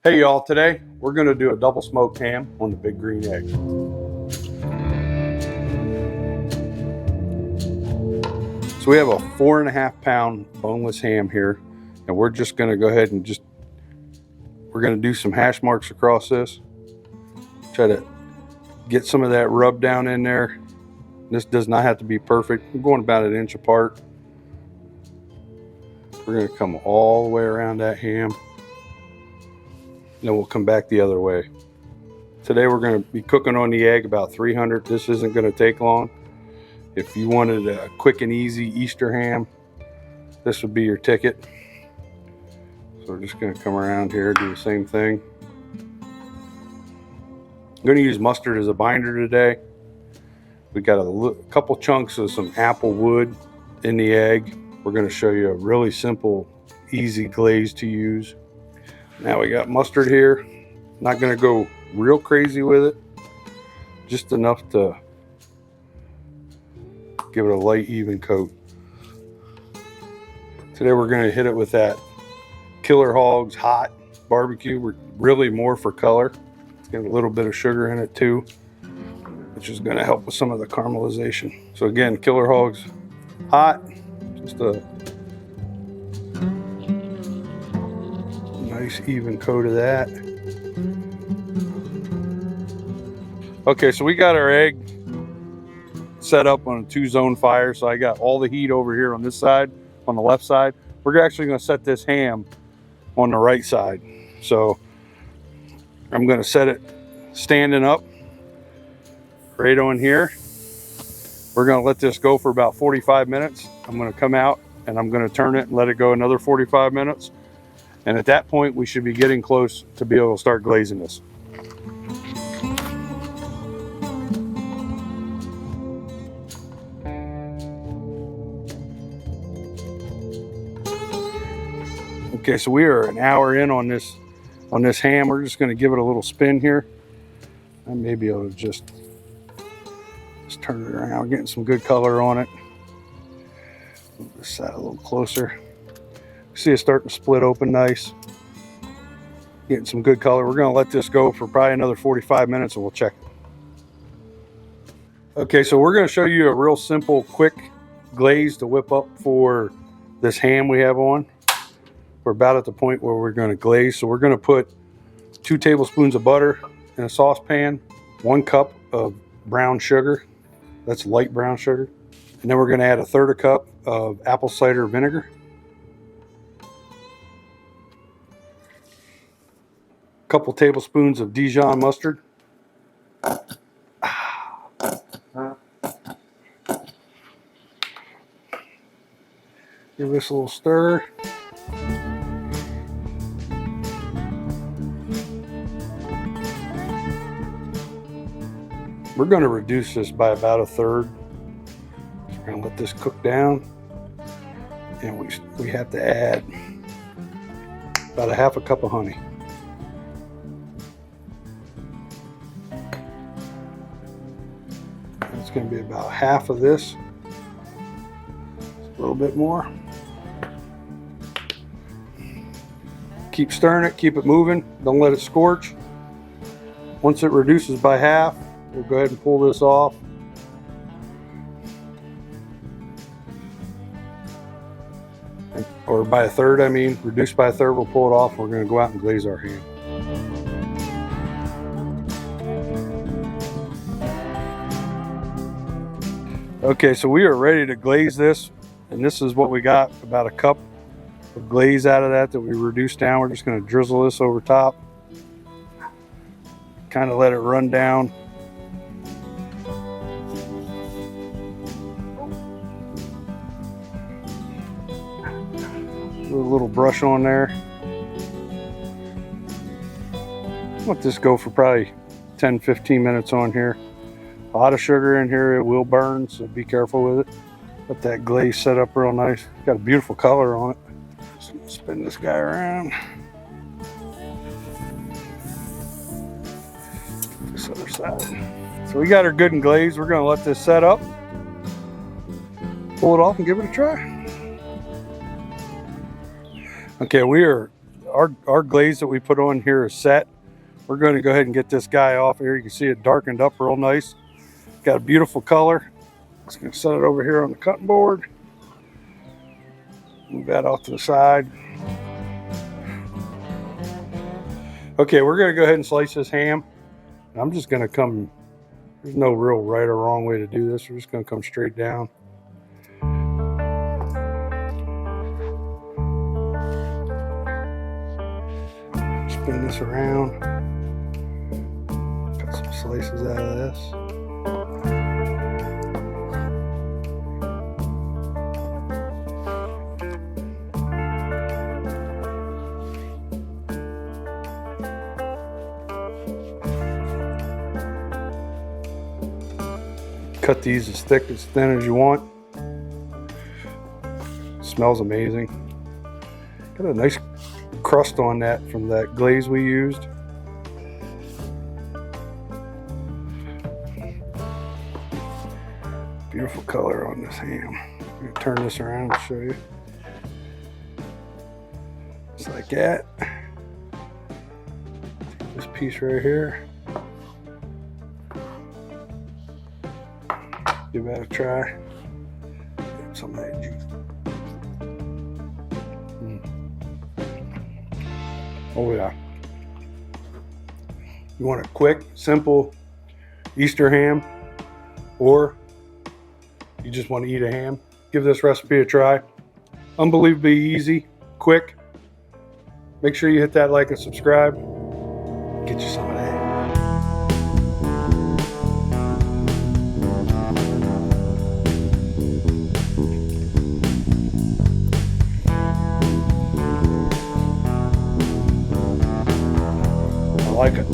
Hey y'all, today we're going to do a double smoked ham on the big green egg. So we have a 4.5 pound boneless ham here, and we're just going to go ahead and we're going to do some hash marks across this. Try to get some of that rub down in there. This does not have to be perfect. I'm going about 1 inch apart. We're going to come all the way around that ham. Then we'll come back the other way. Today we're going to be cooking on the egg about 300. This isn't going to take long. If you wanted a quick and easy Easter ham, this would be your ticket. So we're just going to come around here, do the same thing. I'm going to use mustard as a binder today. We got a couple chunks of some apple wood in the egg. We're going to show you a really simple, easy glaze to use. Now we got mustard here. Not going to go real crazy with it, just enough to give it a light, even coat. Today we're going to hit it with that Killer Hogs hot barbecue. We're really more for color. It's got a little bit of sugar in it too, which is going to help with some of the caramelization. So again, Killer Hogs hot, just a nice even coat of that. Okay, so we got our egg set up on a 2-zone fire. So I got all the heat over here on this side, on the left side. We're actually going to set this ham on the right side. So I'm going to set it standing up right on here. We're going to let this go for about 45 minutes. I'm going to come out and I'm going to turn it and let it go another 45 minutes. And at that point, we should be getting close to be able to start glazing this. Okay, so we are an hour in on this ham. We're just going to give it a little spin here. I may be able to just turn it around, getting some good color on it. Move this side a little closer. See it starting to split open nice. Getting some good color. We're going to let this go for probably another 45 minutes and we'll check it. Okay, so we're going to show you a real simple, quick glaze to whip up for this ham we have on. We're about at the point where we're going to glaze. So we're going to put 2 tablespoons of butter in a saucepan, 1 cup of brown sugar. That's light brown sugar. And then we're going to add 1/3 cup of apple cider vinegar. A couple tablespoons of Dijon mustard. Give this a little stir. We're going to reduce this by about 1/3. We're going to let this cook down, and we have to add about 1/2 cup of honey. It's going to be about half of this, a little bit more. Keep stirring it, keep it moving, don't let it scorch. Once it reduces by half, we'll go ahead and pull this off. Or by 1/3, I mean, reduced by 1/3, we'll pull it off. We're going to go out and glaze our ham. Okay, so we are ready to glaze this, and this is what we got, about 1 cup of glaze out of that we reduced down. We're just going to drizzle this over top, kind of let it run down. Do a little brush on there. Let this go for probably 10-15 minutes on here. A lot of sugar in here, it will burn, so be careful with it. Let that glaze set up real nice. Got a beautiful color on it. Just spin this guy around. This other side. So we got her good and glazed. We're gonna let this set up, pull it off and give it a try. Okay, we are our glaze that we put on here is set. We're going to go ahead and get this guy off here. You can see it darkened up real nice. Got a beautiful color. Just going to set it over here on the cutting board. Move that off to the side. Okay, we're going to go ahead and slice this ham. I'm just going to come, there's no real right or wrong way to do this. We're just going to come straight down. Spin this around. Cut some slices out of this. Cut these as thick, as thin as you want. Smells amazing. Got a nice crust on that from that glaze we used. Beautiful color on this ham. I'm gonna turn this around and show you. Just like that. Take this piece right here. Give that a try. Get some of that juice. Oh yeah. You want a quick, simple Easter ham, or you just want to eat a ham, give this recipe a try. Unbelievably easy, quick. Make sure you hit that like and subscribe. Get you some of that. I like it.